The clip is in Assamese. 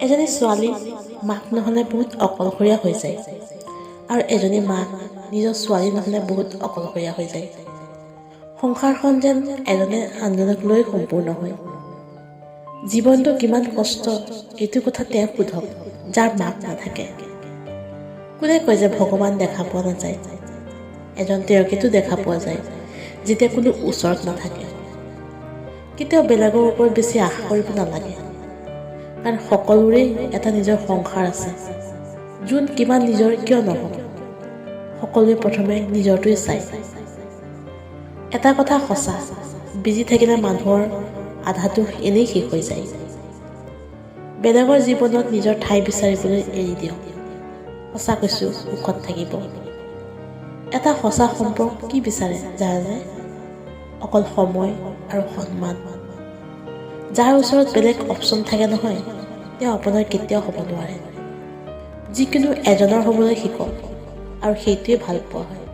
এজনী ছোৱালী মাক নহ'লে বহুত অকলশৰীয়া হৈ যায় আৰু এজনী মাক নিজৰ ছোৱালী নহ'লে বহুত অকলশৰীয়া হৈ যায়। সংসাৰখন যেন এজনে আনজনক লৈ সম্পূৰ্ণ হয়। জীৱনটো কিমান কষ্ট এইটো কথা তেওঁ সোধক যাৰ মাক নাথাকে। কোনে কয় যে ভগৱান দেখা পোৱা নাযায়? এজন তেওঁকেতো দেখা পোৱা যায় যেতিয়া কোনো ওচৰত নাথাকে। কেতিয়াও বেলেগৰ ওপৰত বেছি আশা কৰিব নালাগে, কাৰণ সকলোৰে এটা নিজৰ সংসাৰ আছে। যোন কিমান নিজৰ কিয় নহওক, সকলোৱে প্ৰথমে নিজৰটোৱে চায়। এটা কথা সঁচা, বিজি থাকিলে মানুহৰ আধাটো এনেই শেষ হৈ যায়। বেলেগৰ জীৱনত নিজৰ ঠাই বিচাৰিবলৈ এৰি দিয়ক। সঁচা কৈছোঁ, সুখত থাকিব। এটা সঁচা সম্পৰ্ক কি বিচাৰে জানেনে? অকল সময় আৰু সন্মান। যাৰ ওচৰত বেলেগ অপশ্যন থাকে নহয়, তেওঁ আপোনাৰ কেতিয়াও হ'ব নোৱাৰে। যিকোনো এজনৰ হ'বলৈ শিকক আৰু সেইটোৱে ভাল পোৱা হয়।